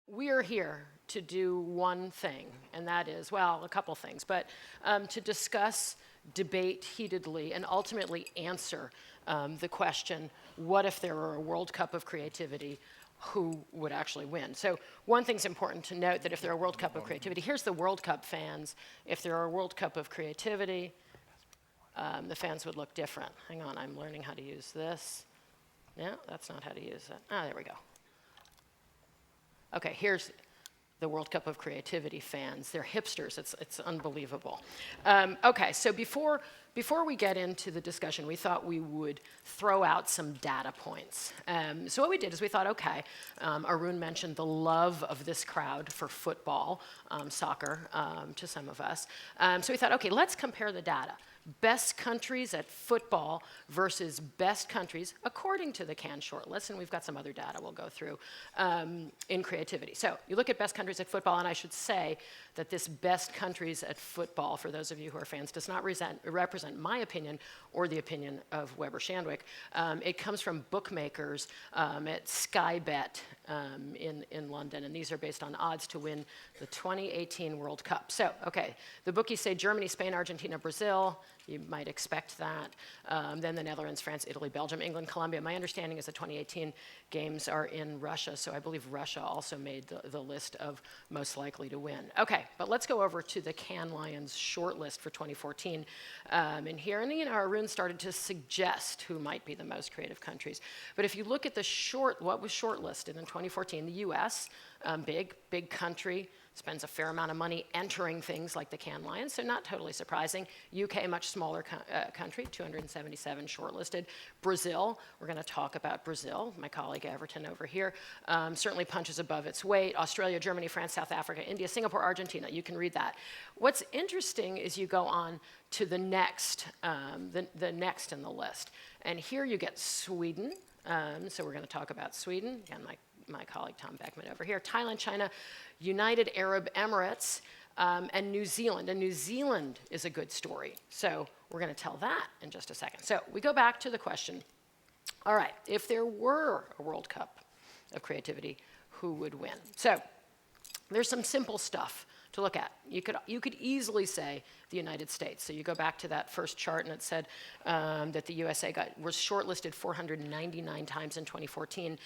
we are here to do one thing, and that is, well, a couple things, but to discuss, debate heatedly, and ultimately answer the question, what if there were a World Cup of creativity? Who would actually win? So one thing's important to note, that if there are a World Cup of creativity, here's the World Cup fans. If there are a World Cup of creativity, the fans would look different. Hang on, I'm learning how to use this. No, that's not how to use it. Ah, there we go. Okay, here's the World Cup of Creativity fans. They're hipsters. It's unbelievable. Okay, so before we get into the discussion, we thought we would throw out some data points. So what we did is we thought, okay, Arun mentioned the love of this crowd for football, soccer, to some of us. So we thought, okay, let's compare the data. Best countries at football versus best countries, according to the Cannes shortlist, and we've got some other data we'll go through, in creativity. So you look at best countries at football, and I should say that this best countries at football, for those of you who are fans, does not represent my opinion or the opinion of Weber Shandwick. It comes from bookmakers at Sky Bet in London, and these are based on odds to win the 2018 World Cup. So, okay, the bookies say Germany, Spain, Argentina, Brazil. You might expect that. Then the Netherlands, France, Italy, Belgium, England, Colombia. My understanding is the 2018 games are in Russia, so I believe Russia also made the list of most likely to win. Okay, but let's go over to the Cannes Lions shortlist for 2014. And here, and Arun started to suggest who might be the most creative countries. But if you look at what was shortlisted in 2014, the US, big country, spends a fair amount of money entering things like the Cannes Lions, so not totally surprising. UK, much smaller country, 277 shortlisted. Brazil, we're going to talk about Brazil. My colleague Everton over here certainly punches above its weight. Australia, Germany, France, South Africa, India, Singapore, Argentina. You can read that. What's interesting is you go on to the next, the next in the list. And here you get Sweden. So we're going to talk about Sweden. Again, my colleague Tom Beckman over here. Thailand, China, United Arab Emirates, and New Zealand. And New Zealand is a good story. So we're going to tell that in just a second. So we go back to the question, all right, if there were a World Cup of creativity, who would win? So there's some simple stuff to look at. You could easily say the United States. So you go back to that first chart, and it said that the USA was shortlisted 499 times in 2014.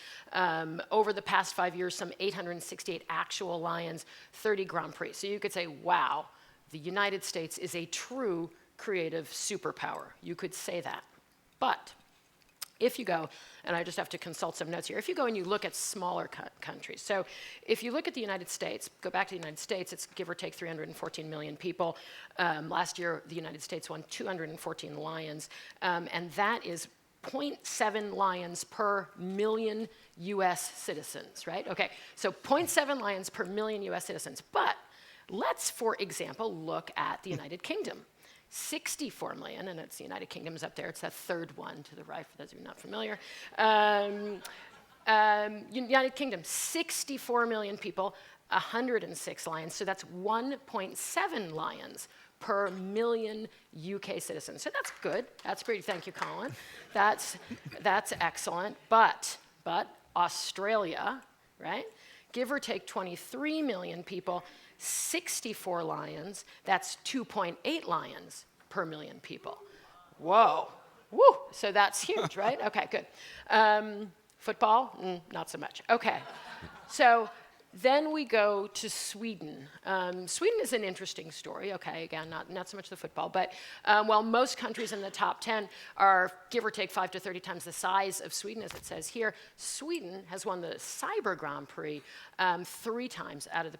Over the past 5 years, some 868 actual Lions, 30 Grand Prix. So you could say, wow, the United States is a true creative superpower. You could say that. But if you go, and I just have to consult some notes here, if you go and you look at smaller countries, so if you look at the United States, go back to the United States, it's give or take 314 million people. Last year, the United States won 214 Lions, and that is 0.7 lions per million US citizens, right? Okay, so 0.7 lions per million US citizens. But let's, for example, look at the United Kingdom. 64 million, and it's the United Kingdom's up there. It's that third one to the right, for those of you not familiar. United Kingdom, 64 million people, 106 lions. So that's 1.7 lions per million UK citizens. So that's good. That's pretty, thank you, Colin. That's excellent. But Australia, right? Give or take 23 million people, 64 lions, that's 2.8 lions per million people. Whoa, woo, so that's huge, right? Okay, good. Football, not so much. Okay, so then we go to Sweden. Sweden is an interesting story, okay, again, not so much the football, but while most countries in the top 10 are, give or take 5 to 30 times the size of Sweden, as it says here, Sweden has won the Cyber Grand Prix 3 times in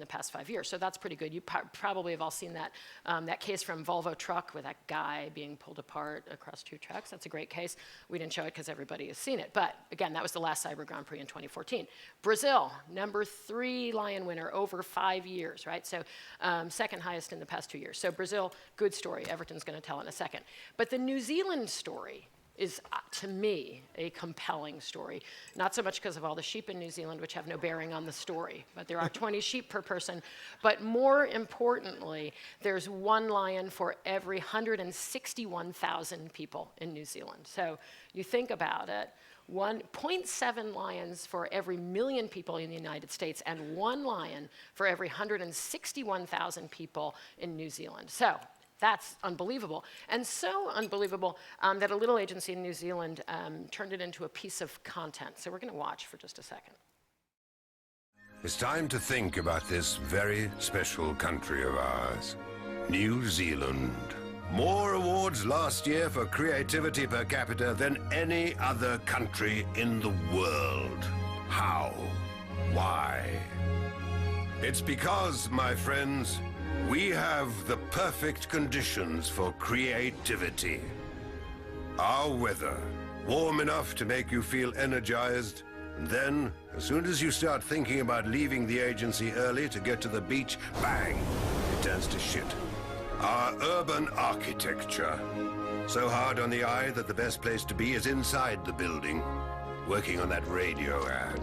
the past 5 years, so that's pretty good. You probably have all seen that case from Volvo Truck with that guy being pulled apart across 2 trucks. That's a great case. We didn't show it because everybody has seen it, but again, that was the last Cyber Grand Prix in 2014. Brazil, number 3 Lion winner over 5 years, right? So second highest in the past 2 years. So Brazil, good story. Everton's going to tell in a second. But the New Zealand story is, to me, a compelling story. Not so much because of all the sheep in New Zealand, which have no bearing on the story, but there are 20 sheep per person. But more importantly, there's 1 lion for every 161,000 people in New Zealand. So you think about it, 1.7 lions for every million people in the United States, and 1 lion for every 161,000 people in New Zealand. So that's unbelievable. And so unbelievable that a little agency in New Zealand turned it into a piece of content. So we're going to watch for just a second. It's time to think about this very special country of ours, New Zealand. More awards last year for creativity per capita than any other country in the world. How? Why? It's because, my friends, we have the perfect conditions for creativity. Our weather, warm enough to make you feel energized, and then, as soon as you start thinking about leaving the agency early to get to the beach, bang, it turns to shit. Our urban architecture, so hard on the eye that the best place to be is inside the building, working on that radio ad.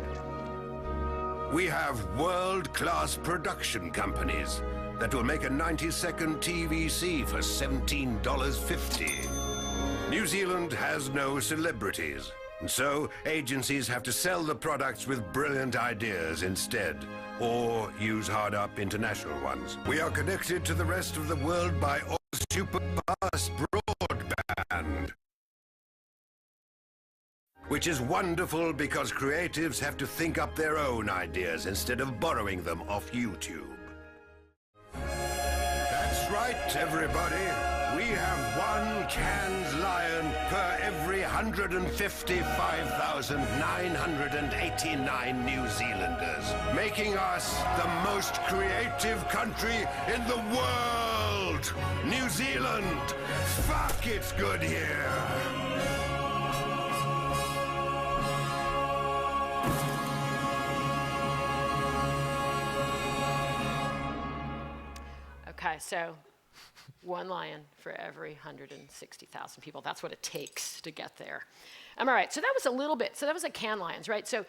We have world-class production companies that will make a 90-second TVC for $17.50. New Zealand has no celebrities, and so agencies have to sell the products with brilliant ideas instead, or use hard-up international ones. We are connected to the rest of the world by super-fast broadband, which is wonderful because creatives have to think up their own ideas instead of borrowing them off YouTube. That's right, everybody. We have 1 Cairns lion per every 155,989 New Zealanders, making us the most creative country in the world. New Zealand, fuck, it's good here. Okay, so 1 lion for every 160,000 people. That's what it takes to get there. All right, so that was a little bit, so that was a Cannes Lions, right? So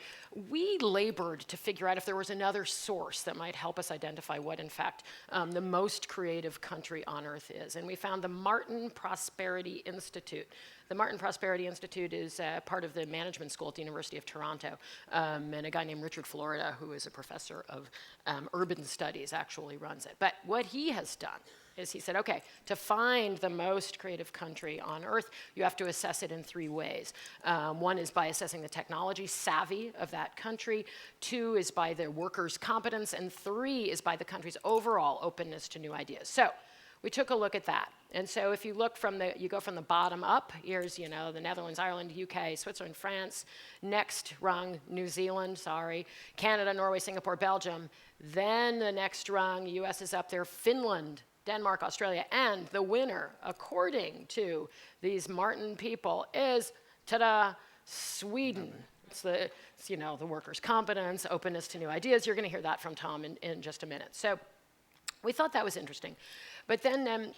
we labored to figure out if there was another source that might help us identify what, in fact, the most creative country on earth is. And we found the Martin Prosperity Institute. The Martin Prosperity Institute is part of the management school at the University of Toronto. And a guy named Richard Florida, who is a professor of urban studies, actually runs it. But what he has done is he said, okay, to find the most creative country on earth, you have to assess it in 3 ways. 1 is by assessing the technology savvy of that country. 2 is by their workers' competence. And 3 is by the country's overall openness to new ideas. So we took a look at that. And so if you look from you go from the bottom up, here's, the Netherlands, Ireland, UK, Switzerland, France, next rung, New Zealand, Canada, Norway, Singapore, Belgium. Then the next rung, US is up there, Finland, Denmark, Australia, and the winner, according to these Martin people, is, ta-da, Sweden. It's the workers' competence, openness to new ideas. You're going to hear that from Tom in just a minute. So we thought that was interesting. But then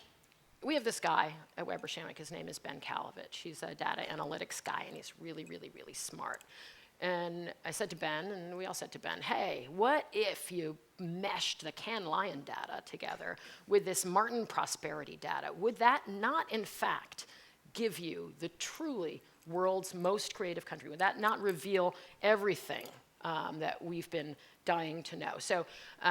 we have this guy at Weber Shandwick. His name is Ben Kalovich. He's a data analytics guy, and he's really, really, really smart. And I said to Ben, and we all said to Ben, hey, what if you meshed the Cannes Lion data together with this Martin Prosperity data? Would that not, in fact, give you the truly world's most creative country? Would that not reveal everything that we've been dying to know? So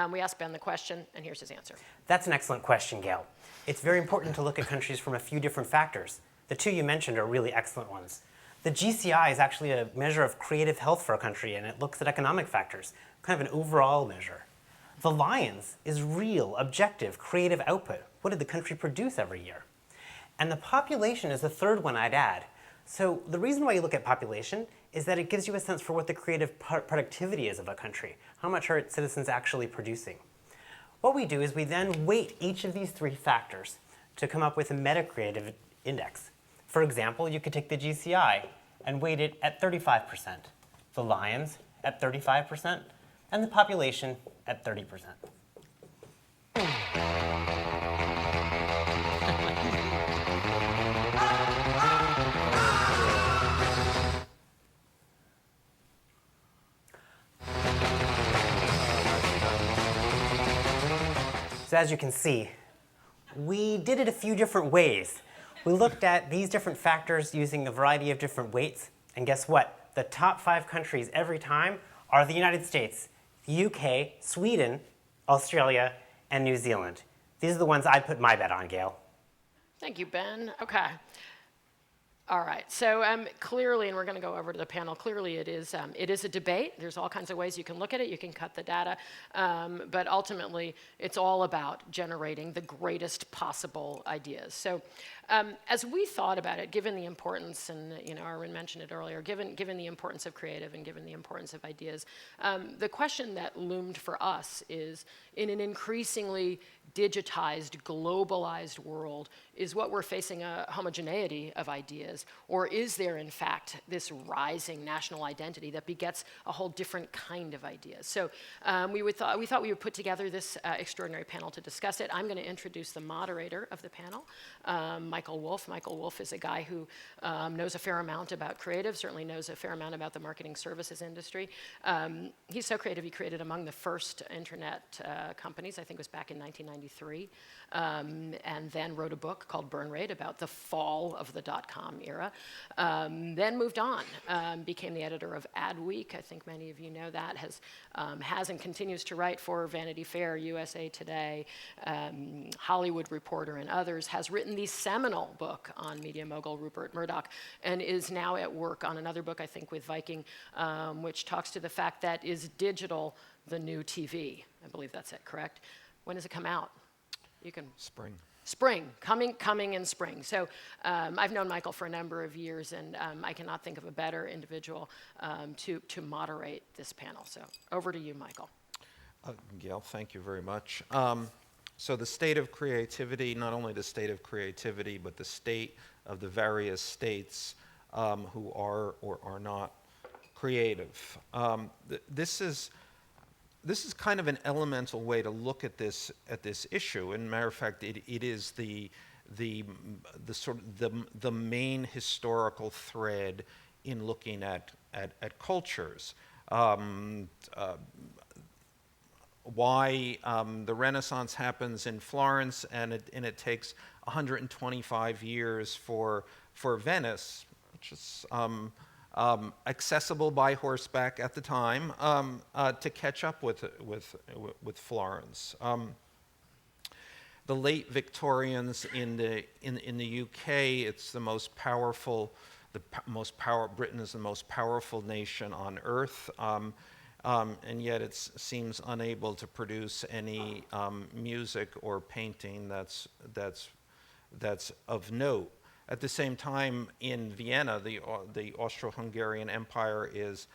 we asked Ben the question, and here's his answer. That's an excellent question, Gail. It's very important to look at countries from a few different factors. The 2 you mentioned are really excellent ones. The GCI is actually a measure of creative health for a country, and it looks at economic factors, kind of an overall measure. The Lions is real, objective, creative output. What did the country produce every year? And the population is the 3rd one I'd add. So the reason why you look at population is that it gives you a sense for what the creative productivity is of a country. How much are its citizens actually producing? What we do is we then weight each of these 3 factors to come up with a meta-creative index. For example, you could take the GCI and weight it at 35%, the Lions at 35%, and the population at 30%. So as you can see, we did it a few different ways. We looked at these different factors using a variety of different weights, and guess what? The top 5 countries every time are the United States, the UK, Sweden, Australia, and New Zealand. These are the ones I'd put my bet on, Gail. Thank you, Ben. Okay. All right, so clearly, and we're going to go over to the panel, clearly it is a debate. There's all kinds of ways you can look at it. You can cut the data, but ultimately, it's all about generating the greatest possible ideas. So as we thought about it, given the importance, and Arwen mentioned it earlier, given the importance of creative and given the importance of ideas, the question that loomed for us is, in an increasingly digitized, globalized world, is what we're facing a homogeneity of ideas, or is there, in fact, this rising national identity that begets a whole different kind of ideas? So we thought we would put together this extraordinary panel to discuss it. I'm going to introduce the moderator of the panel, Michael Wolff. Michael Wolff is a guy who knows a fair amount about creative, certainly knows a fair amount about the marketing services industry. He's so creative, he created among the first internet companies, I think it was back in 1993, and then wrote a book called Burn Rate about the fall of the dot-com era. Then moved on, became the editor of Adweek. I think many of you know that, has and continues to write for Vanity Fair, USA Today, Hollywood Reporter, and others, has written the seminal book on media mogul Rupert Murdoch, and is now at work on another book, I think, with Viking, which talks to the fact that is digital the new TV? I believe that's it, correct? When does it come out? You can. Spring, coming in spring. So I've known Michael for a number of years, and I cannot think of a better individual to moderate this panel. So over to you, Michael. Gail, thank you very much. So the state of creativity, not only the state of creativity, but the state of the various states who are or are not creative. This is kind of an elemental way to look at this issue. And matter of fact, it is the main historical thread in looking at cultures. Why the Renaissance happens in Florence, and it takes 125 years for Venice, which is accessible by horseback at the time, to catch up with Florence. The late Victorians in the UK, it's the most powerful. Britain is the most powerful nation on earth, and yet it seems unable to produce any music or painting that's of note. At the same time, in Vienna, the Austro-Hungarian Empire is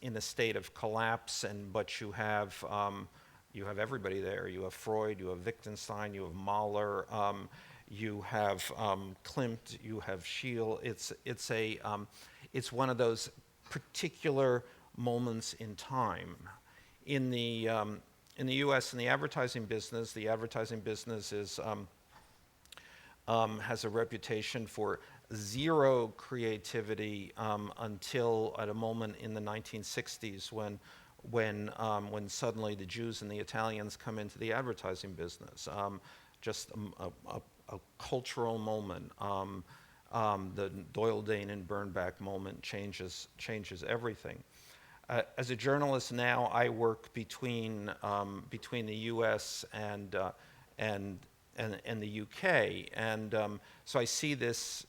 in a state of collapse, but you have everybody there. You have Freud, you have Wittgenstein, you have Mahler, you have Klimt, you have Schiele. It's one of those particular moments in time. In the U.S., in the advertising business is has a reputation for zero creativity until at a moment in the 1960s when suddenly the Jews and the Italians come into the advertising business. Just a cultural moment. The Doyle Dane and Bernbach moment changes everything. As a journalist now, I work between the U.S. and the UK, and so I see this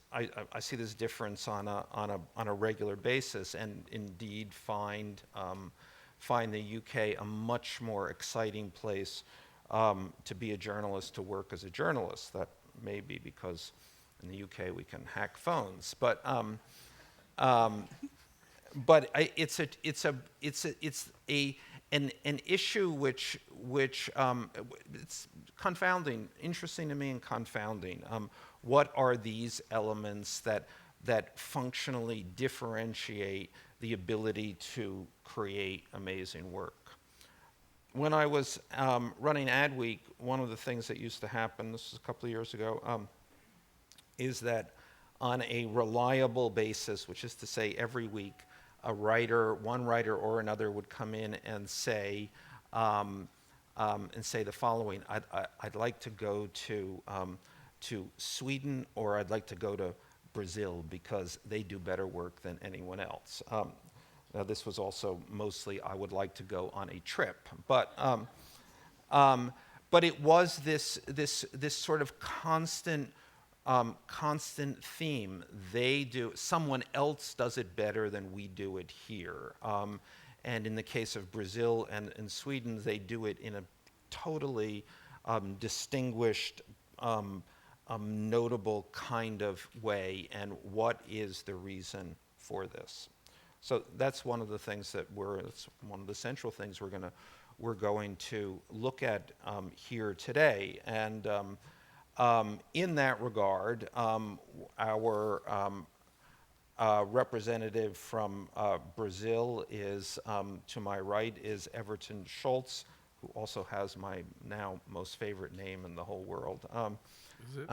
difference on a regular basis, and indeed find the UK a much more exciting place to be a journalist, to work as a journalist. That may be because in the UK we can hack phones, but it's an issue which it's confounding, interesting to me, and confounding. What are these elements that functionally differentiate the ability to create amazing work? When I was running Adweek, one of the things that used to happen, this was a couple of years ago, is that on a reliable basis, which is to say every week, one writer or another would come in and say, and say the following: I'd like to go to Sweden, or I'd like to go to Brazil because they do better work than anyone else. Now, this was also mostly I would like to go on a trip, but it was this sort of constant theme. Someone else does it better than we do it here. And in the case of Brazil and Sweden, they do it in a totally distinguished, notable kind of way. And what is the reason for this? So that's one of the things it's one of the central things we're going to look at here today. And in that regard, our representative from Brazil is, to my right, is Everton Schultz, who also has my now most favorite name in the whole world. Is it?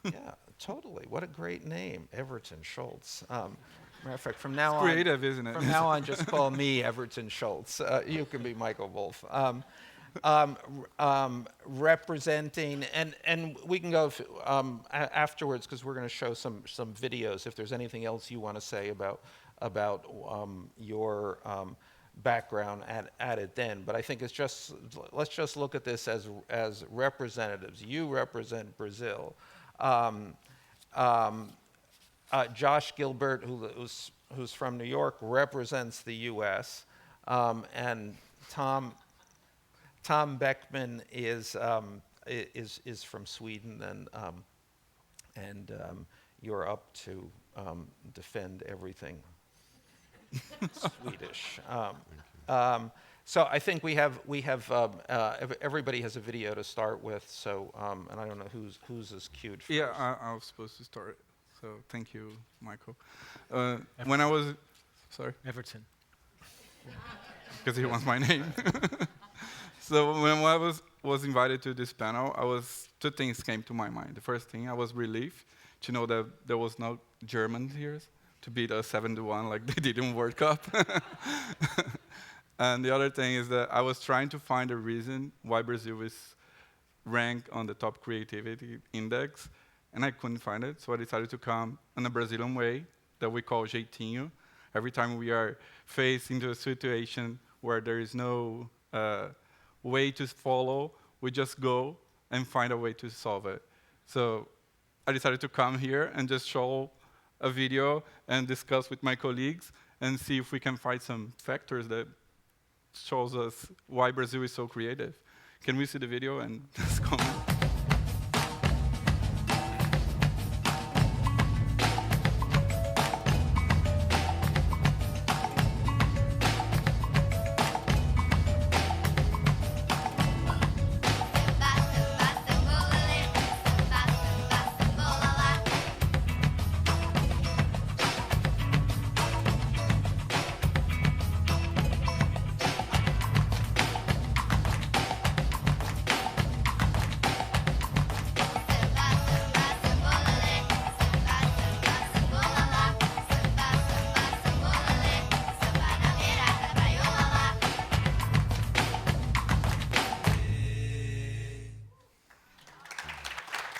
Yeah, totally. What a great name, Everton Schultz. Matter of fact, from now on, Creative, isn't it? From now on, just call me Everton Schultz. You can be Michael Wolf. Representing, and we can go afterwards because we're going to show some videos. If there's anything else you want to say about your background, at it then. But I think let's just look at this as representatives. You represent Brazil. Josh Gilbert, who's from New York, represents the U.S., and Tom Beckman is from Sweden, and you're up to defend everything Swedish. So I think we have everybody has a video to start with. So and I don't know who's is cued first. Yeah, I was supposed to start. So thank you, Michael. When I was, sorry, Everton. because he wants my name. So when I was invited to this panel, two things came to my mind. The first thing, I was relieved to know that there was no German here to beat us 7-1 like they did in World Cup. And the other thing is that I was trying to find a reason why Brazil is ranked on the top creativity index, and I couldn't find it, so I decided to come in a Brazilian way that we call jeitinho. Every time we are faced into a situation where there is no way to follow, we just go and find a way to solve it. So I decided to come here and just show a video and discuss with my colleagues and see if we can find some factors that shows us why Brazil is so creative. Can we see the video and just comment?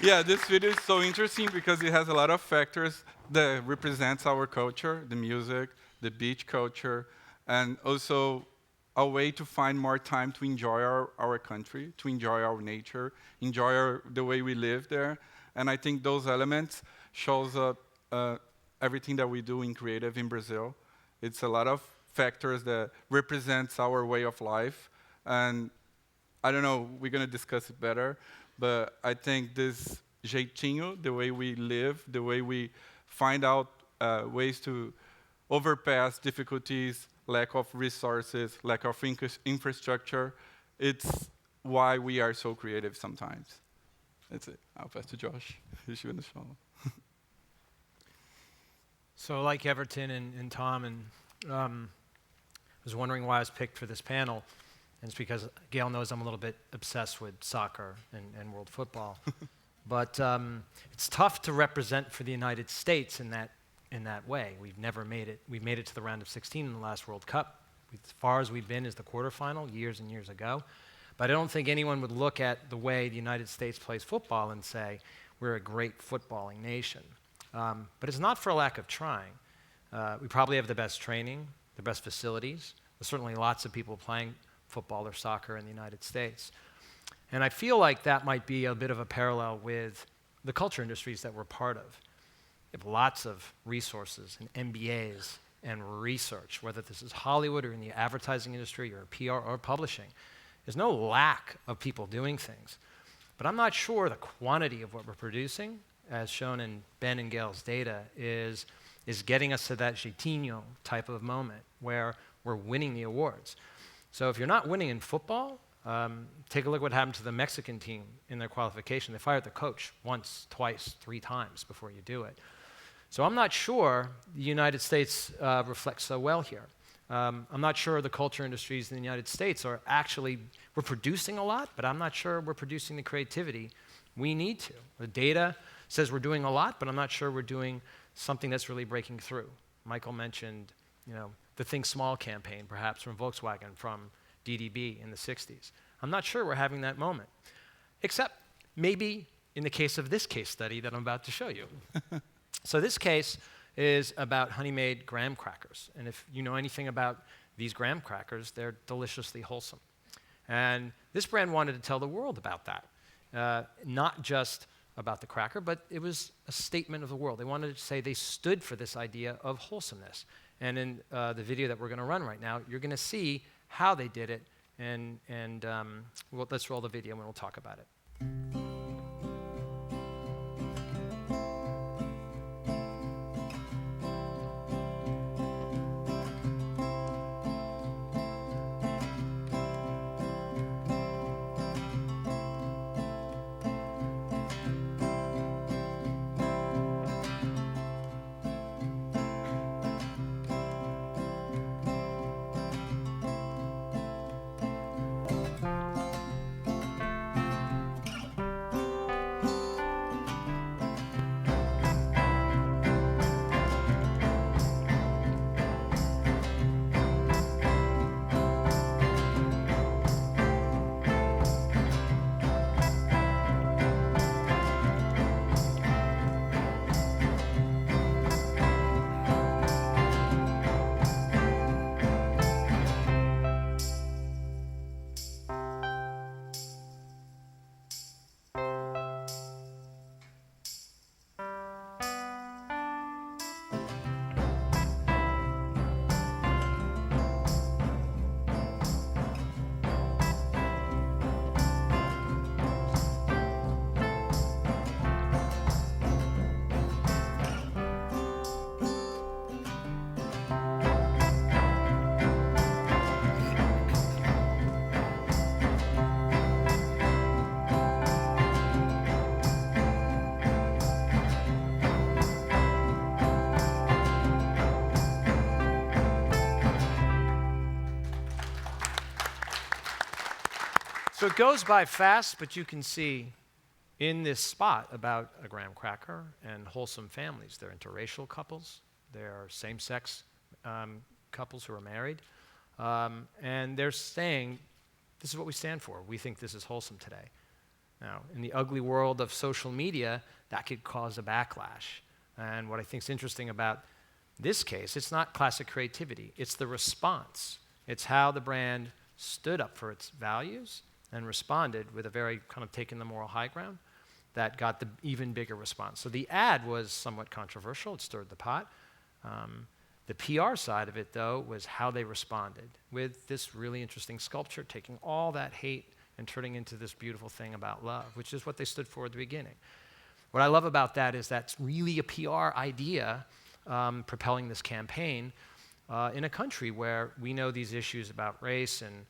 Yeah, this video is so interesting because it has a lot of factors that represents our culture, the music, the beach culture, and also a way to find more time to enjoy our country, to enjoy our nature, enjoy the way we live there. And I think those elements shows up everything that we do in creative in Brazil. It's a lot of factors that represents our way of life. And I don't know, we're going to discuss it better, but I think this jeitinho, the way we live, the way we find out ways to overpass difficulties, lack of resources, lack of infrastructure, it's why we are so creative sometimes. That's it. I'll pass to Josh. He's going to show. So like Everton and Tom, and I was wondering why I was picked for this panel. And it's because Gail knows I'm a little bit obsessed with soccer and world football. But it's tough to represent for the United States in that way. We've never made it. We've made it to the round of 16 in the last World Cup. As far as we've been is the quarterfinal years and years ago. But I don't think anyone would look at the way the United States plays football and say, we're a great footballing nation. But it's not for a lack of trying. We probably have the best training, the best facilities. There's certainly lots of people playing football or soccer in the United States. And I feel like that might be a bit of a parallel with the culture industries that we're part of. We have lots of resources and MBAs and research, whether this is Hollywood or in the advertising industry or PR or publishing. There's no lack of people doing things. But I'm not sure the quantity of what we're producing, as shown in Ben and Gail's data, is getting us to that Jeitinho type of moment where we're winning the awards. So if you're not winning in football, take a look what happened to the Mexican team in their qualification. They fired the coach once, twice, 3 times before you do it. So I'm not sure the United States reflects so well here. I'm not sure the culture industries in the United States are actually, we're producing a lot, but I'm not sure we're producing the creativity we need to. The data says we're doing a lot, but I'm not sure we're doing something that's really breaking through. Michael mentioned, the Think Small campaign, perhaps from Volkswagen, from DDB in the 60s. I'm not sure we're having that moment, except maybe in the case of this case study that I'm about to show you. So this case is about honey-made graham crackers. And if you know anything about these graham crackers, they're deliciously wholesome. And this brand wanted to tell the world about that, not just about the cracker, but it was a statement of the world. They wanted to say they stood for this idea of wholesomeness. And in the video that we're going to run right now, you're going to see how they did it. And let's roll the video and we'll talk about it. So it goes by fast, but you can see in this spot about a graham cracker and wholesome families. They're interracial couples. They're same-sex couples who are married. And they're saying, this is what we stand for. We think this is wholesome today. Now, in the ugly world of social media, that could cause a backlash. And what I think is interesting about this case, it's not classic creativity. It's the response. It's how the brand stood up for its values and responded with a very kind of taking the moral high ground that got the even bigger response. So the ad was somewhat controversial. It stirred the pot. The PR side of it, though, was how they responded with this really interesting sculpture, taking all that hate and turning into this beautiful thing about love, which is what they stood for at the beginning. What I love about that is that's really a PR idea propelling this campaign in a country where we know these issues about race and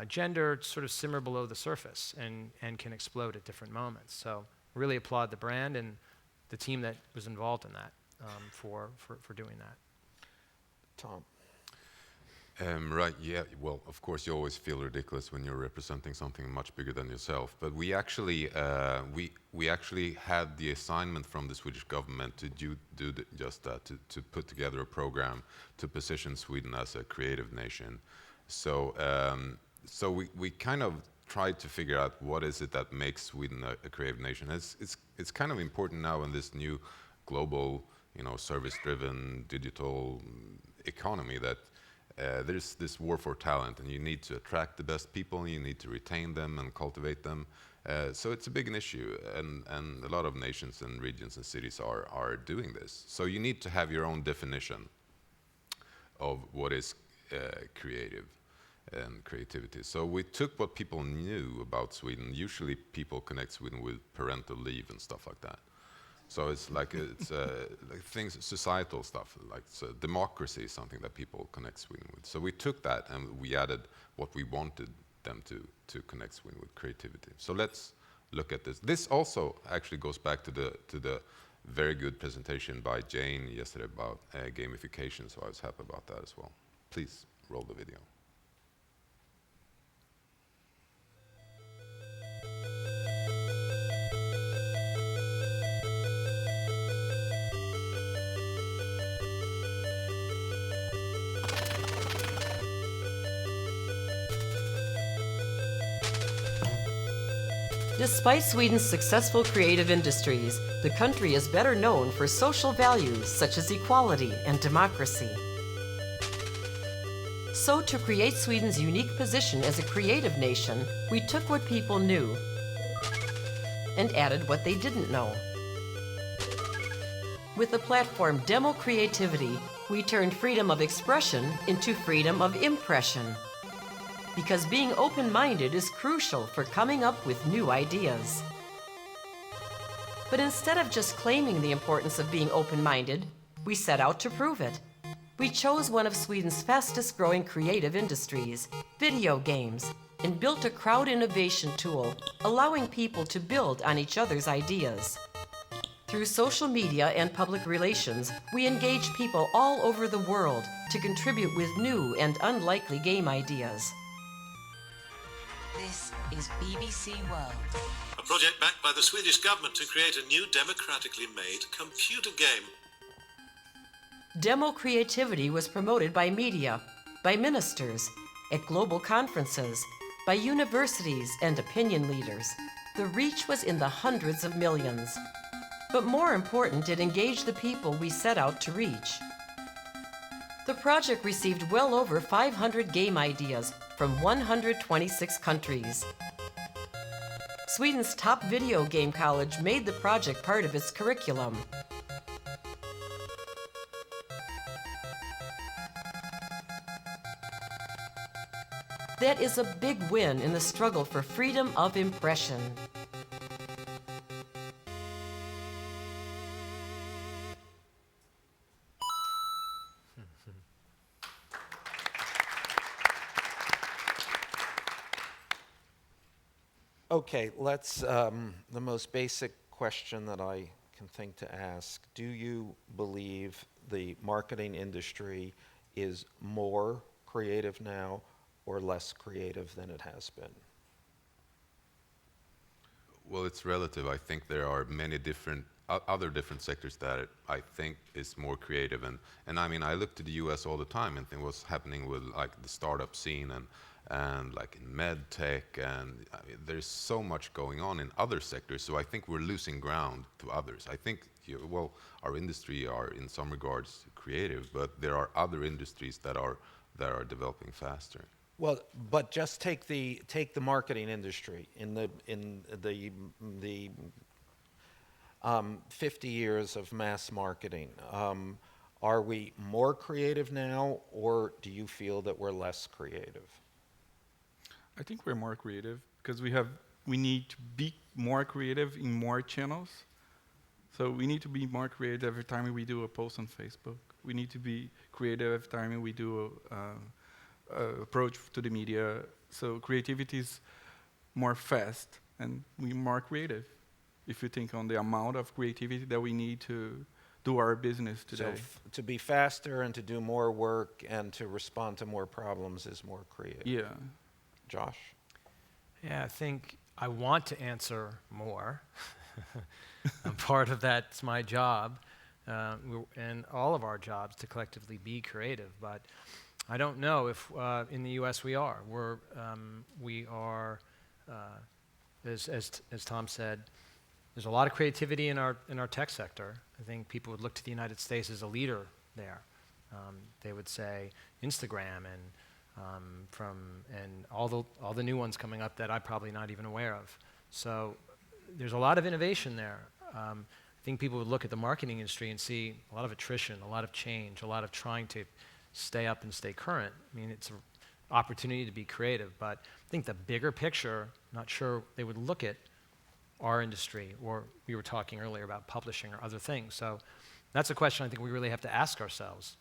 gender sort of simmer below the surface and can explode at different moments. So really applaud the brand and the team that was involved in that for doing that. Tom. Right, yeah, well, of course you always feel ridiculous when you're representing something much bigger than yourself, but we actually had the assignment from the Swedish government to do just that, to put together a program to position Sweden as a creative nation. So so we kind of tried to figure out what is it that makes Sweden a creative nation. It's kind of important now in this new global, service-driven digital economy that there's this war for talent, and you need to attract the best people, and you need to retain them and cultivate them. So it's a big issue, and a lot of nations and regions and cities are doing this. So you need to have your own definition of what is creative and creativity. So we took what people knew about Sweden. Usually people connect Sweden with parental leave and stuff like that. So it's like things, societal stuff, like democracy is something that people connect Sweden with. So we took that and we added what we wanted them to connect Sweden with, creativity. So let's look at this. This also actually goes back to the very good presentation by Jane yesterday about gamification, so I was happy about that as well. Please roll the video. Despite Sweden's successful creative industries, the country is better known for social values such as equality and democracy. So, to create Sweden's unique position as a creative nation, we took what people knew and added what they didn't know. With the platform Demo Creativity, we turned freedom of expression into freedom of impression. Because being open-minded is crucial for coming up with new ideas. But instead of just claiming the importance of being open-minded, we set out to prove it. We chose one of Sweden's fastest-growing creative industries, video games, and built a crowd innovation tool, allowing people to build on each other's ideas. Through social media and public relations, we engage people all over the world to contribute with new and unlikely game ideas. This is BBC World. A project backed by the Swedish government to create a new democratically made computer game. Demo Creativity was promoted by media, by ministers, at global conferences, by universities and opinion leaders. The reach was in the hundreds of millions. But more important, it engaged the people we set out to reach. The project received well over 500 game ideas from 126 countries. Sweden's top video game college made the project part of its curriculum. That is a big win in the struggle for freedom of impression. Okay, let's, the most basic question that I can think to ask, do you believe the marketing industry is more creative now or less creative than it has been? Well, it's relative. I think there are many different other different sectors that I think is more creative, and I mean, I look to the US all the time and think what's happening with like the startup scene and like in med tech, and I mean, there's so much going on in other sectors, so I think we're losing ground to others. I think, well, our industry are in some regards creative, but there are other industries that are developing faster. Well, but just take the marketing industry in the 50 years of mass marketing. Are we more creative now, or do you feel that we're less creative? I think we're more creative because we need to be more creative in more channels. So we need to be more creative every time we do a post on Facebook. We need to be creative every time we do approach to the media. So creativity is more fast and we're more creative. If you think on the amount of creativity that we need to do our business today. So to be faster and to do more work and to respond to more problems is more creative. Yeah. Josh? Yeah, I think I want to answer more. And part of that's my job, and all of our jobs to collectively be creative. But I don't know if in the U.S. we are. We are, as Tom said, there's a lot of creativity in our tech sector. I think people would look to the United States as a leader there. They would say Instagram and all the new ones coming up that I'm probably not even aware of. So there's a lot of innovation there. I think people would look at the marketing industry and see a lot of attrition, a lot of change, a lot of trying to stay up and stay current. I mean, it's an opportunity to be creative, but I think the bigger picture, not sure they would look at our industry, or we were talking earlier about publishing or other things. So that's a question I think we really have to ask ourselves.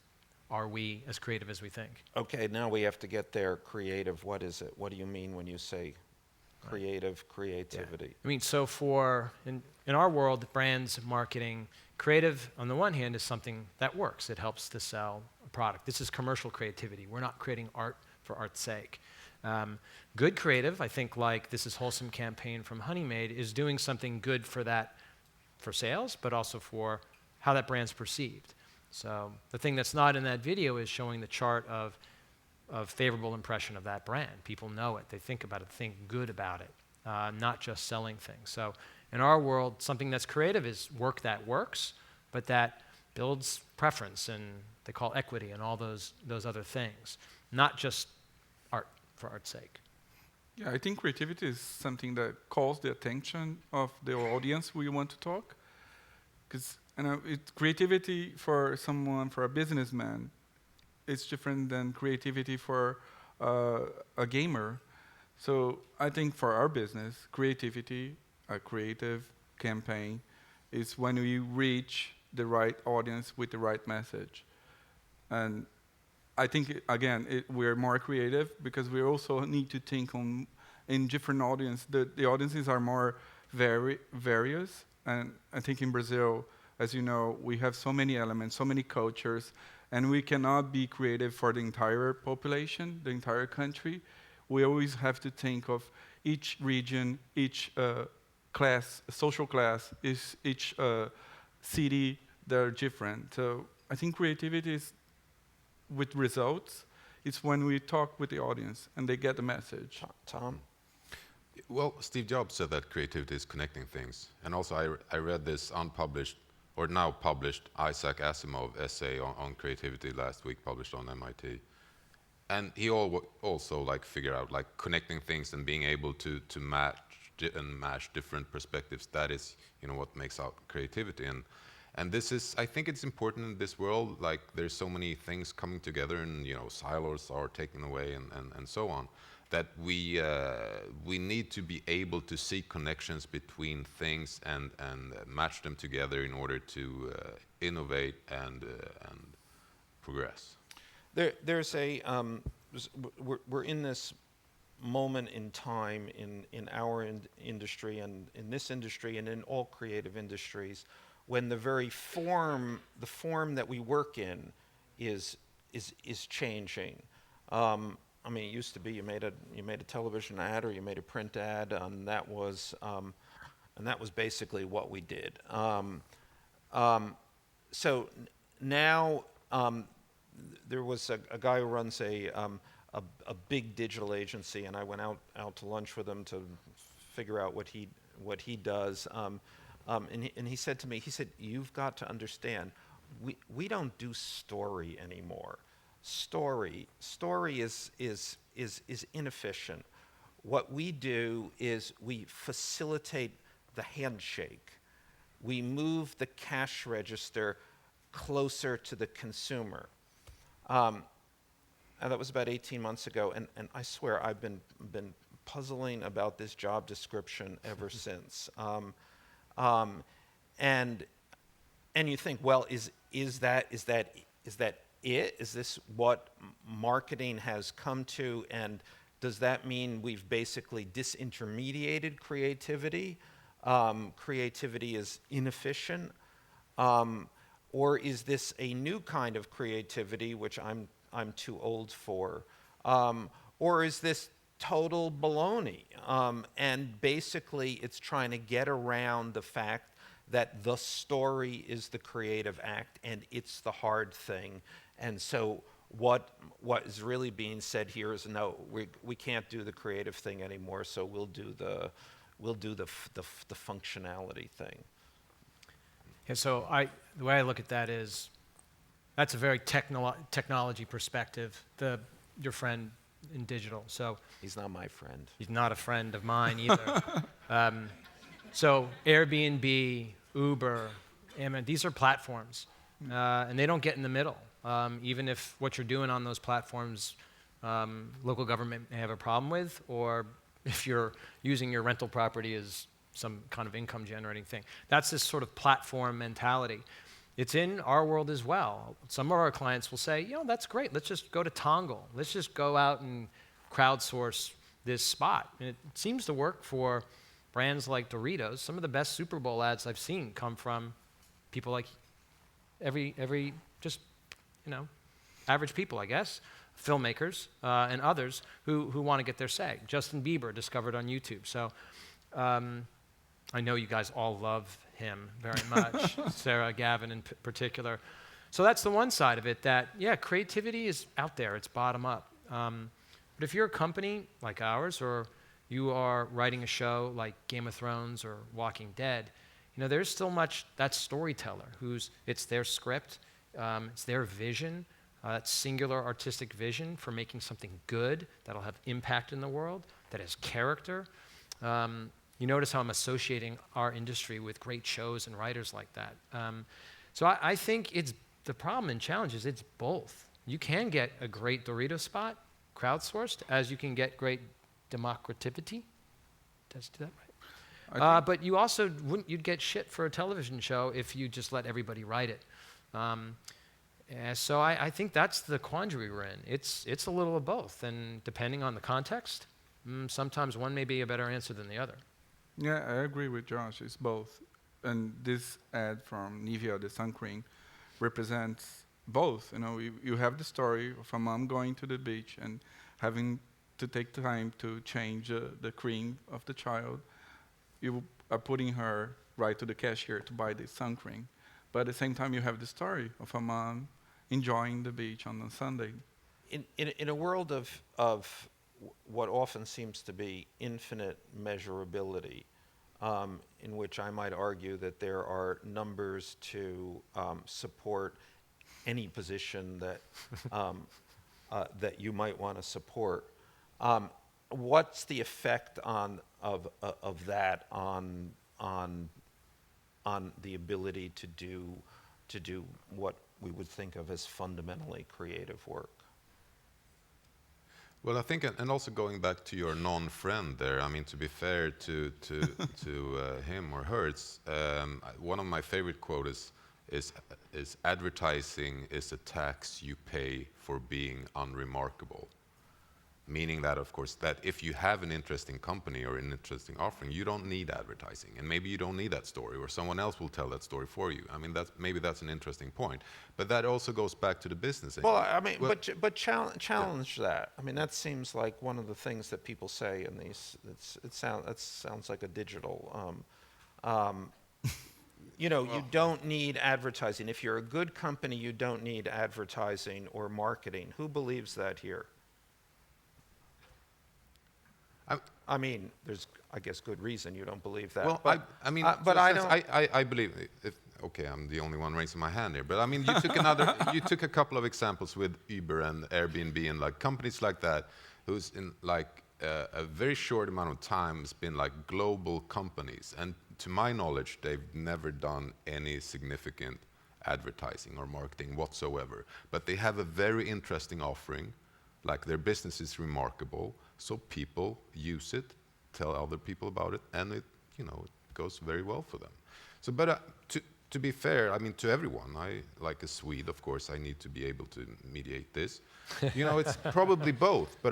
Are we as creative as we think? Okay, now we have to get there. Creative, what is it? What do you mean when you say creativity? Yeah. I mean, so in our world, brands, marketing, creative, on the one hand, is something that works. It helps to sell a product. This is commercial creativity. We're not creating art for art's sake. Good creative, I think, like This Is Wholesome campaign from Honey Maid, is doing something good for sales, but also for how that brand's perceived. So the thing that's not in that video is showing the chart of favorable impression of that brand. People know it. They think about it, think good about it, not just selling things. So in our world, something that's creative is work that works, but that builds preference, and they call equity and all those other things, not just art for art's sake. Yeah, I think creativity is something that calls the attention of the audience we want to talk. Because creativity for someone, for a businessman, is different than creativity for a gamer. So I think for our business, creativity, a creative campaign, is when we reach the right audience with the right message. And I think, we're more creative because we also need to think in different audience. The audiences are more various. And I think in Brazil, as you know, we have so many elements, so many cultures, and we cannot be creative for the entire population, the entire country. We always have to think of each region, each class, social class, each city, they're different. So I think creativity is with results. It's when we talk with the audience and they get the message. Tom? Well, Steve Jobs said that creativity is connecting things. And also I read this unpublished, or now published, Isaac Asimov essay on creativity last week, published on MIT. And he also figured out connecting things and being able to match different perspectives. That is, what makes out creativity. And this is, I think it's important in this world. There's so many things coming together, and silos are taken away, and so on. That we need to be able to see connections between things and match them together in order to innovate and progress. There's we're in this moment in time in our industry and in this industry and in all creative industries when the very form that we work in is changing. I mean, it used to be you made a television ad or you made a print ad, and that was basically what we did. So now there was a guy who runs a big digital agency, and I went out to lunch with him to figure out what he does. And he said to me, "You've got to understand, we don't do story anymore. Story is inefficient. What we do is we facilitate the handshake. We move the cash register closer to the consumer." And that was about 18 months ago, and I swear I've been puzzling about this job description ever since. And you think, well, is that it? Is this what marketing has come to? And does that mean we've basically disintermediated creativity? Creativity is inefficient? Or is this a new kind of creativity, which I'm too old for? Or is this total baloney? And basically, it's trying to get around the fact that the story is the creative act and it's the hard thing. And so what is really being said here is no, we can't do the creative thing anymore, so we'll do the functionality thing. Yeah, so the way I look at that is, that's a very technology perspective. Your friend in digital, so He's not my friend. he's not a friend of mine either. So Airbnb, Uber, these are platforms, and they don't get in the middle. Even if what you're doing on those platforms, local government may have a problem with, or if you're using your rental property as some kind of income generating thing. That's this sort of platform mentality. It's in our world as well. Some of our clients will say, that's great, let's just go to Tongle. Let's just go out and crowdsource this spot. And it seems to work for brands like Doritos. Some of the best Super Bowl ads I've seen come from people like every just, average people, I guess, filmmakers and others who want to get their say. Justin Bieber discovered on YouTube. So I know you guys all love him very much, Sarah, Gavin in particular. So that's the one side of it, that, creativity is out there. It's bottom up. But if you're a company like ours, or you are writing a show like Game of Thrones or Walking Dead, there's still much that storyteller it's their script, it's their vision, that singular artistic vision for making something good that'll have impact in the world, that has character. You notice how I'm associating our industry with great shows and writers like that. So I think the problem and challenge is it's both. You can get a great Dorito spot crowdsourced, as you can get great democrativity. Did I do that right? But you also you'd get shit for a television show if you just let everybody write it. So I think that's the quandary we're in. It's a little of both, and depending on the context, sometimes one may be a better answer than the other. Yeah, I agree with Josh. It's both. And this ad from Nivea, the sun cream, represents both. You have the story of a mom going to the beach and having to take time to change the cream of the child. You are putting her right to the cashier to buy the sun cream. But at the same time, you have the story of a mom enjoying the beach on a Sunday. In a world of what often seems to be infinite measurability, in which I might argue that there are numbers to support any position that that you might want to support. What's the effect of that on the ability to do what we would think of as fundamentally creative work? Well, I think, and also going back to your non-friend there, I mean, to be fair to him or her, it's, one of my favorite quotes is advertising is a tax you pay for being unremarkable. Meaning that, of course, that if you have an interesting company or an interesting offering, you don't need advertising, and maybe you don't need that story, or someone else will tell that story for you. I mean, maybe that's an interesting point, but that also goes back to the business. Well, I mean, but challenge that. I mean, that seems like one of the things that people say in these. That sounds like a digital. You don't need advertising. If you're a good company, you don't need advertising or marketing. Who believes that here? I mean, there's, I guess, good reason you don't believe that. Well, but, I mean, but I don't. I believe. Okay, I'm the only one raising my hand here, but I mean, you took a couple of examples with Uber and Airbnb and like companies like that, who's in like a very short amount of time has been like global companies, and to my knowledge, they've never done any significant advertising or marketing whatsoever. But they have a very interesting offering, like their business is remarkable. So people use it, tell other people about it, and it goes very well for them. So, but to be fair, I mean, to everyone, I like a Swede, of course, I need to be able to mediate this. It's probably both, but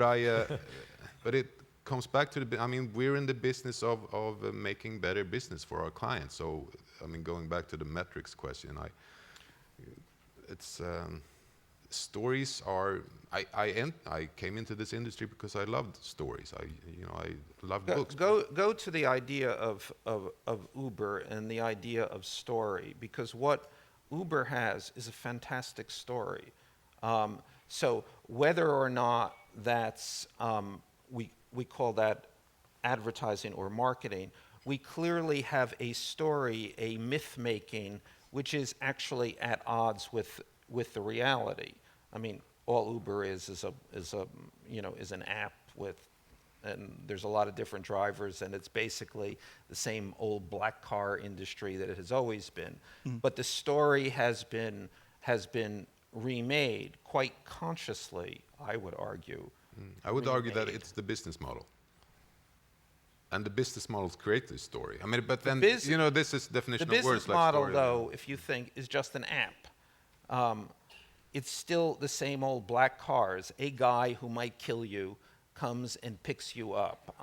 but it comes back to I mean, we're in the business of making better business for our clients. So, I mean, going back to the metrics question, stories are. I came into this industry because I loved stories. I loved books. Go to the idea of Uber and the idea of story, because what Uber has is a fantastic story. So whether or not that's, we call that advertising or marketing, we clearly have a story, a myth-making, which is actually at odds with the reality. I mean, all Uber is an app with, and there's a lot of different drivers, and it's basically the same old black car industry that it has always been. But the story has been remade quite consciously, I would argue. I would argue that it's the business model. And the business models create this story. I mean, but then, this is definition The of words business like model, story. though, if you think, is just an app. It's still the same old black cars. A guy who might kill you comes and picks you up.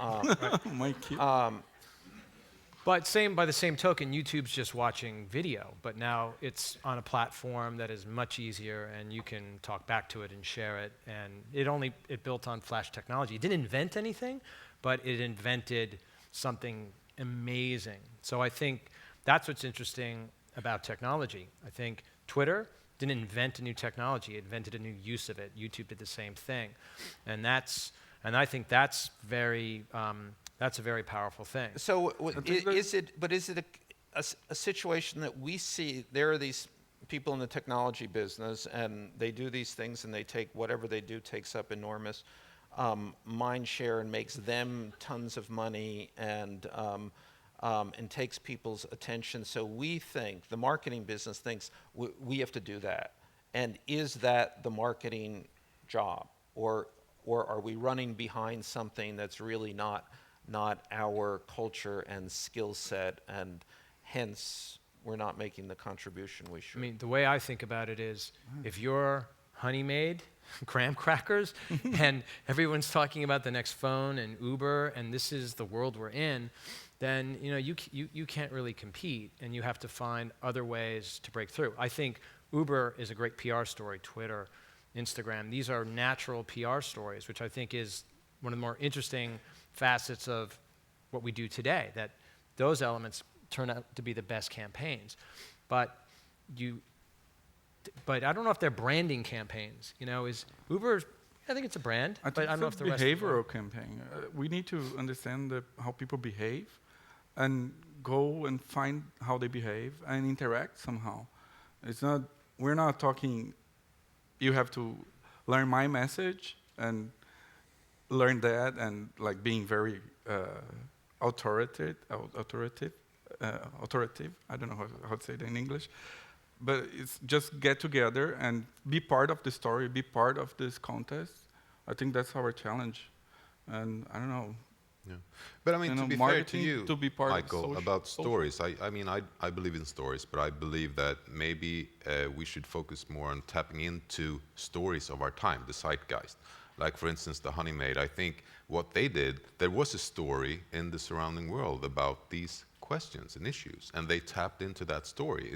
But by the same token, YouTube's just watching video, but now it's on a platform that is much easier, and you can talk back to it and share it. And it built on flash technology. It didn't invent anything, but it invented something amazing. So I think that's what's interesting about technology. I think Twitter didn't invent a new technology; it invented a new use of it. YouTube did the same thing, and I think that's a very powerful thing. So is it a situation that we see? There are these people in the technology business, and they do these things, and they take whatever they do takes up enormous mind share and makes them tons of money, and takes people's attention. So we think, the marketing business thinks, we have to do that. And is that the marketing job, or are we running behind something that's really not our culture and skill set, and hence we're not making the contribution we should? I mean, the way I think about it is, if you're Honey-Made, graham crackers, and everyone's talking about the next phone and Uber, and this is the world we're in, then you can't really compete, and you have to find other ways to break through. I think Uber is a great PR story. Twitter, Instagram, these are natural PR stories, which I think is one of the more interesting facets of what we do today, that those elements turn out to be the best campaigns. But I don't know if they're branding campaigns. Is Uber, I think it's a brand, but I don't know if the rest of the behavioral campaign. We need to understand how people behave and go and find how they behave and interact somehow. We're not talking, you have to learn my message and learn that, and like being very authoritative. I don't know how to say it in English. But it's just get together and be part of the story, be part of this contest. I think that's our challenge. And I don't know. Yeah. But I mean, to be fair to you, to be part Michael, of about stories, I believe in stories, but I believe that maybe we should focus more on tapping into stories of our time, the zeitgeist. Like, for instance, the Honey-Made. I think what they did, there was a story in the surrounding world about these questions and issues, and they tapped into that story.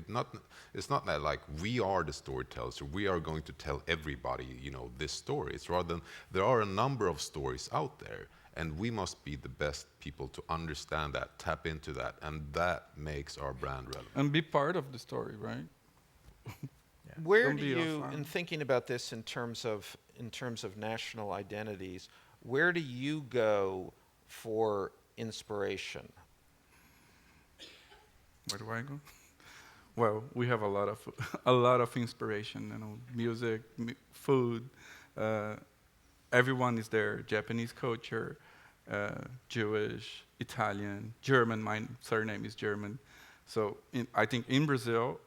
It's not that like we are the storytellers, or we are going to tell everybody, this story. It's rather there are a number of stories out there, and we must be the best people to understand that, tap into that, and that makes our brand relevant. And be part of the story, right? Where do you, in thinking about this in terms of national identities, where do you go for inspiration? Where do I go? Well, we have a lot of inspiration. Music, food. Everyone is there. Japanese culture, Jewish, Italian, German. My surname is German. So I think in Brazil,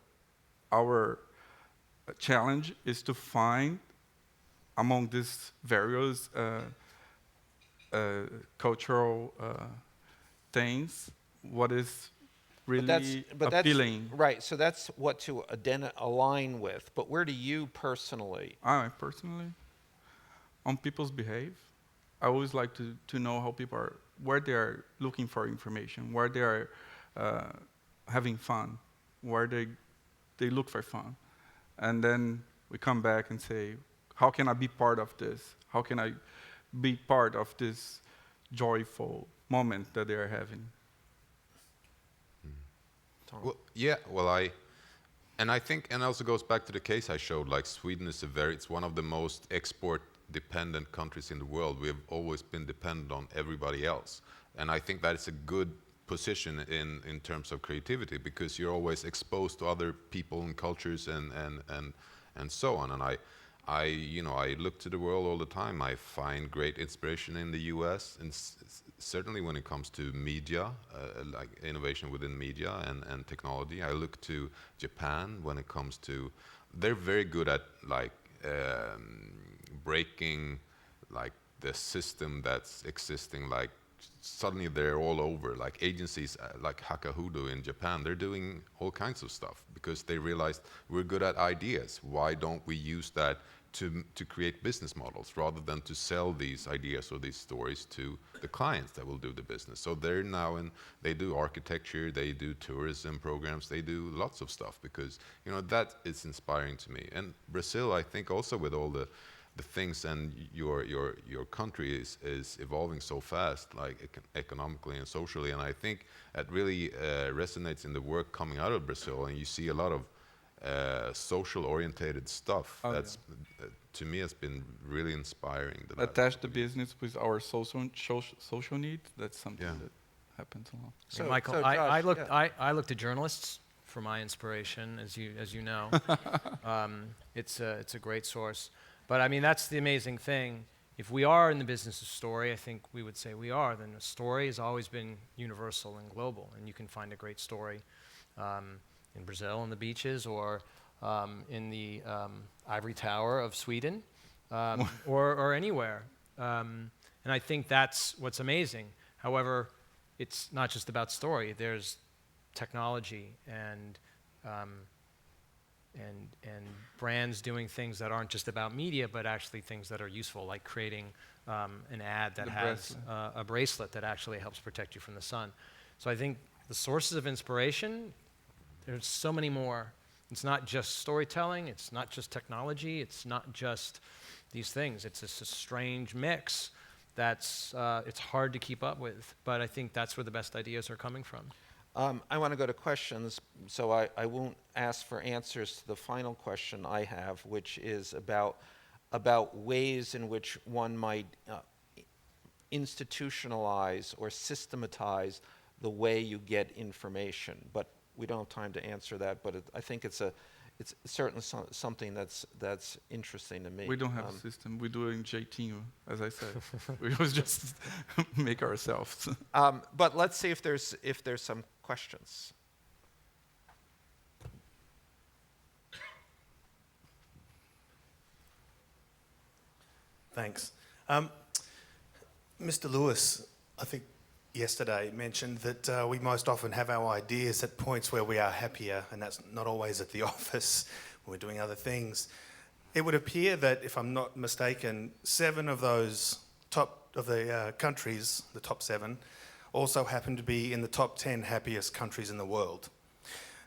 our challenge is to find among these various cultural things what is really appealing. Right, so that's what to align with. But where do you personally? I personally, on people's behave, I always like to know how people are, where they are looking for information, where they are having fun, where they look for fun. And then we come back and say, how can I be part of this? How can I be part of this joyful moment that they are having? Well, yeah. Well, And I think, and also goes back to the case I showed, like Sweden is it's one of the most export-dependent countries in the world. We have always been dependent on everybody else. And I think that is a good position in terms of creativity, because you're always exposed to other people and cultures and so on. And I look to the world all the time. I find great inspiration in the US, and certainly when it comes to media, like innovation within media and technology. I look to Japan when it comes to, they're very good at like breaking like the system that's existing. Like suddenly they're all over, like agencies like Hakahudo in Japan, they're doing all kinds of stuff because they realized we're good at ideas. Why don't we use that to create business models rather than to sell these ideas or these stories to the clients that will do the business? So they're now they do architecture, they do tourism programs, they do lots of stuff, because that is inspiring to me. And Brazil, I think also with all the things, and your country is evolving so fast, like economically and socially, and I think that really resonates in the work coming out of Brazil, and you see a lot of social orientated stuff. That's to me has been really inspiring. Attach the business with our social needs. That's something that happens a lot. So Michael, Josh, I look to journalists for my inspiration, as you know. It's a great source. But I mean, that's the amazing thing. If we are in the business of story, I think we would say we are, then a story has always been universal and global. And you can find a great story in Brazil on the beaches, or in the ivory tower of Sweden, or anywhere. And I think that's what's amazing. However, it's not just about story. There's technology and brands doing things that aren't just about media, but actually things that are useful, like creating an ad that has a bracelet that actually helps protect you from the sun. So I think the sources of inspiration, there's so many more. It's not just storytelling, it's not just technology, it's not just these things. It's just a strange mix that's it's hard to keep up with, but I think that's where the best ideas are coming from. I want to go to questions, so I won't ask for answers to the final question I have, which is about ways in which one might institutionalize or systematize the way you get information. But we don't have time to answer that. But I think it's certainly something that's interesting to me. We don't have a system. We do it in JT, as I said. We always just make ourselves. But let's see if there's some questions. Thanks. Mr. Lewis, I think yesterday mentioned that we most often have our ideas at points where we are happier, and that's not always at the office when we're doing other things. It would appear that, if I'm not mistaken, 7 of those countries, the top 7, also happen to be in the top 10 happiest countries in the world.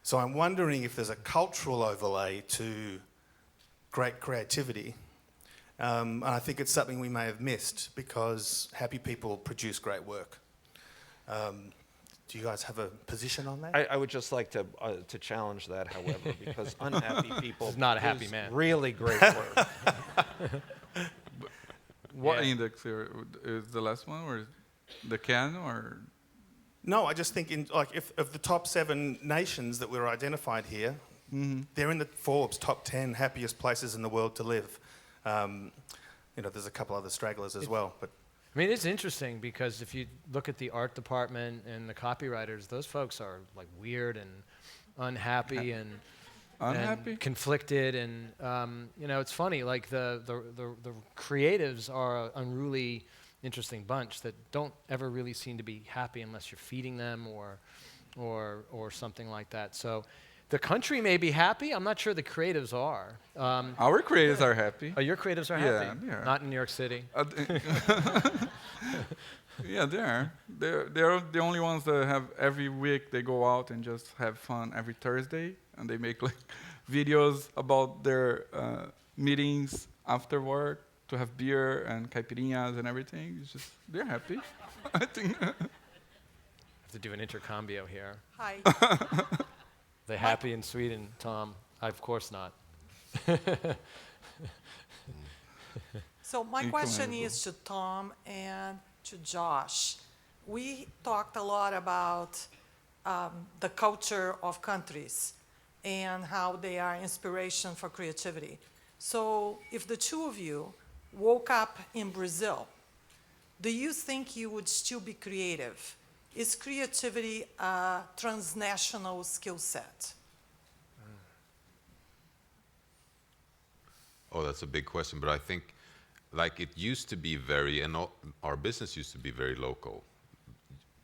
So I'm wondering if there's a cultural overlay to great creativity. And I think it's something we may have missed, because happy people produce great work. Do you guys have a position on that? I would just like to challenge that, however, because unhappy people is not a happy man. Really great work. What index here is the last one, or the can, or? No, I just think if of the top 7 nations that were identified here, they're in the Forbes top 10 happiest places in the world to live. There's a couple other stragglers as well, but. I mean, it's interesting, because if you look at the art department and the copywriters, those folks are like weird and unhappy and conflicted, and it's funny. Like the creatives are an unruly, interesting bunch that don't ever really seem to be happy unless you're feeding them or something like that. So the country may be happy. I'm not sure the creatives are. Our creatives are happy. Oh, your creatives are happy? Yeah, they are. Not in New York City? Yeah, they are. They're the only ones that have, every week they go out and just have fun every Thursday, and they make like videos about their meetings after work to have beer and caipirinhas and everything. It's just, they're happy. I think. I have to do an intercambio here. Hi. they happy in Sweden, Tom? Of course not. So my question is to Tom and to Josh. We talked a lot about the culture of countries and how they are inspiration for creativity. So if the two of you woke up in Brazil, do you think you would still be creative? Is creativity a transnational skill set? Oh, that's a big question, but I think like it used to be very, and our business used to be very local.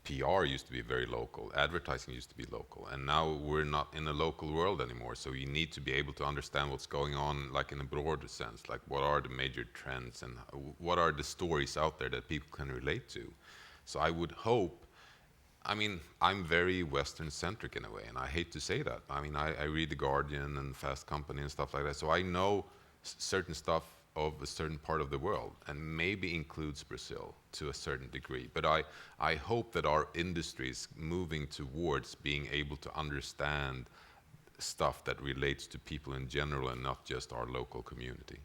PR used to be very local, advertising used to be local, and now we're not in a local world anymore, so you need to be able to understand what's going on like in a broader sense, like what are the major trends and what are the stories out there that people can relate to. So I would hope, I mean, I'm very Western-centric in a way, and I hate to say that. I mean, I read The Guardian and Fast Company and stuff like that, so I know certain stuff of a certain part of the world, and maybe includes Brazil to a certain degree. But I hope that our industry is moving towards being able to understand stuff that relates to people in general and not just our local community.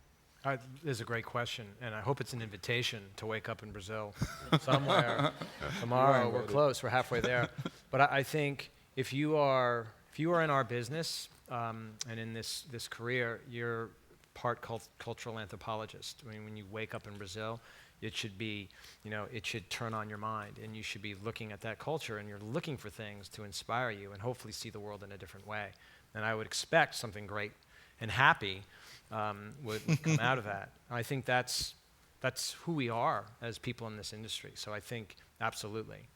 This is a great question, and I hope it's an invitation to wake up in Brazil somewhere tomorrow. We're close. We're halfway there. But I think if you are in our business and in this career, you're part cultural anthropologist. I mean, when you wake up in Brazil, it should be, it should turn on your mind, and you should be looking at that culture, and you're looking for things to inspire you and hopefully see the world in a different way. And I would expect something great and happy would come out of that. I think that's who we are as people in this industry. So I think absolutely.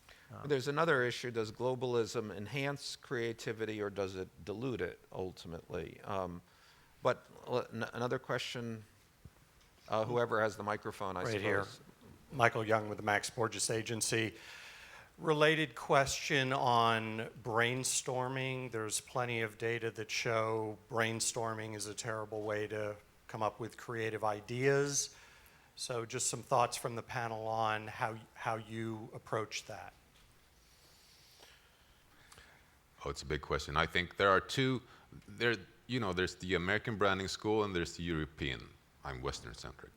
There's another issue. Does globalism enhance creativity or does it dilute it ultimately? But another question, whoever has the microphone, I suppose. Right here. Michael Young with the Max Borges Agency. Related question on brainstorming. There's plenty of data that show brainstorming is a terrible way to come up with creative ideas. So just some thoughts from the panel on how you approach that. Oh, it's a big question. I think there are two, there's the American branding school and there's the European. I'm Western-centric.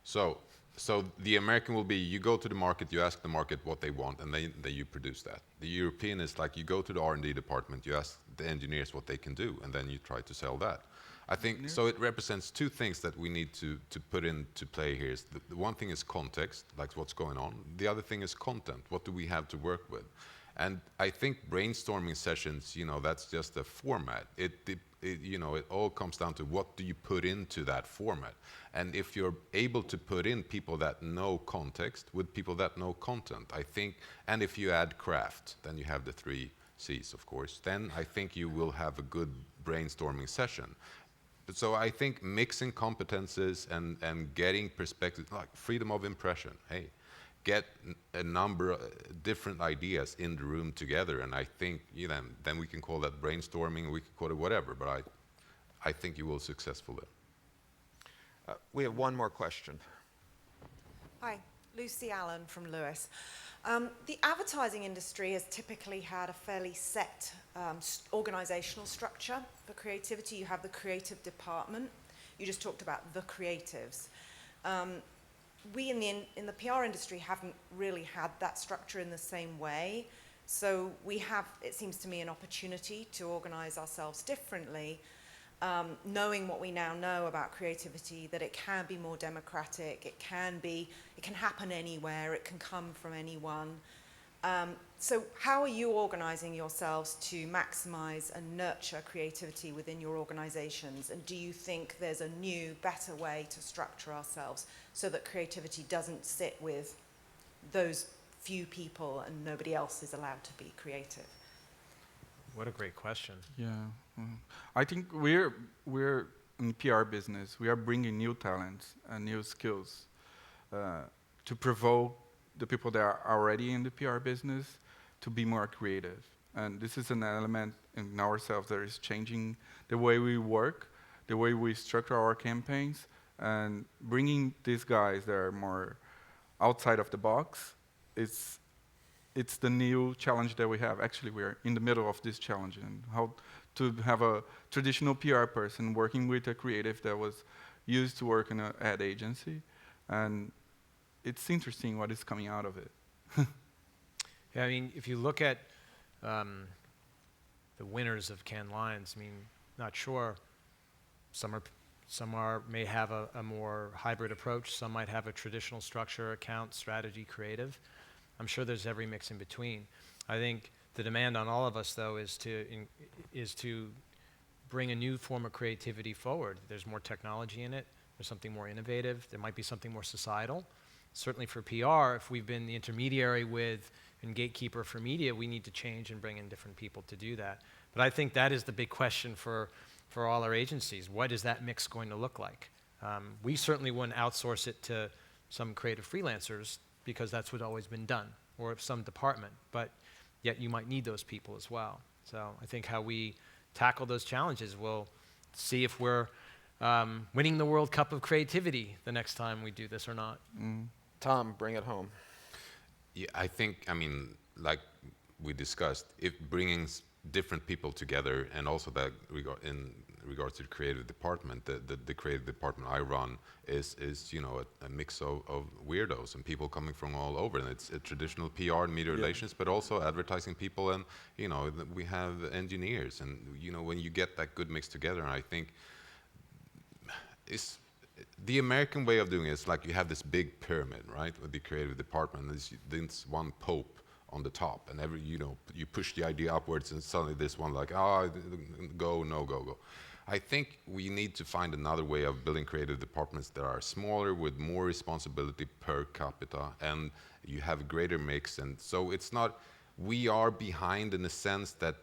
So the American will be, you go to the market, you ask the market what they want, and then you produce that. The European is like, you go to the R&D department, you ask the engineers what they can do, and then you try to sell that. I think, so it represents two things that we need to put into play here. The one thing is context, like what's going on. The other thing is content, what do we have to work with? And I think brainstorming sessions, that's just a format. It all comes down to what do you put into that format. And if you're able to put in people that know context with people that know content, I think, and if you add craft, then you have the 3 C's, of course, then I think you will have a good brainstorming session. So I think mixing competences and getting perspectives, like freedom of impression, hey, get a number of different ideas in the room together, and I think then we can call that brainstorming, we can call it whatever, but I think you will be successful there. We have one more question. Hi, Lucy Allen from Lewis. The advertising industry has typically had a fairly set organizational structure for creativity. You have the creative department. You just talked about the creatives. We in the PR industry haven't really had that structure in the same way. So we have, it seems to me, an opportunity to organize ourselves differently, knowing what we now know about creativity, that it can be more democratic, it can happen anywhere, it can come from anyone. So how are you organizing yourselves to maximize and nurture creativity within your organizations? And do you think there's a new, better way to structure ourselves so that creativity doesn't sit with those few people and nobody else is allowed to be creative? What a great question. Yeah. I think we're in PR business. We are bringing new talents and new skills to provoke the people that are already in the PR business to be more creative. And this is an element in ourselves that is changing the way we work, the way we structure our campaigns, and bringing these guys that are more outside of the box. It's the new challenge that we have. Actually, we're in the middle of this challenge and how to have a traditional PR person working with a creative that was used to work in an ad agency. And it's interesting what is coming out of it. Yeah, I mean, if you look at the winners of Cannes Lions, I mean, not sure. Some may have a more hybrid approach. Some might have a traditional structure, account, strategy, creative. I'm sure there's every mix in between. I think the demand on all of us, though, is to bring a new form of creativity forward. There's more technology in it. There's something more innovative. There might be something more societal. Certainly for PR, if we've been the intermediary with and gatekeeper for media, we need to change and bring in different people to do that. But I think that is the big question for all our agencies. What is that mix going to look like? We certainly wouldn't outsource it to some creative freelancers because that's what's always been done, or some department, but yet you might need those people as well. So I think how we tackle those challenges will see if we're winning the World Cup of creativity the next time we do this or not. Tom, bring it home. Yeah, I mean, like we discussed, if bringing different people together, and also that in regards to the creative department, the creative department I run is you know a mix of weirdos and people coming from all over, and it's a traditional PR and media relations, but also advertising people, and you know we have engineers, and you know when you get that good mix together, I think it's the American way of doing it is like you have this big pyramid, right, with the creative department. There's one pope on the top, and you push the idea upwards, and suddenly this one like, go, no, go. I think we need to find another way of building creative departments that are smaller with more responsibility per capita, and you have a greater mix. And so it's not, we are behind in the sense that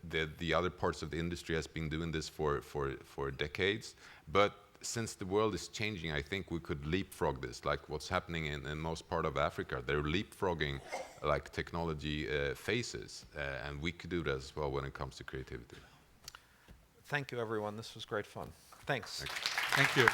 the other parts of the industry has been doing this for decades, but since the world is changing, I think we could leapfrog this, like what's happening in most part of Africa. They're leapfrogging like technology phases, and we could do that as well when it comes to creativity. Thank you, everyone. This was great fun. Thanks. Thank you.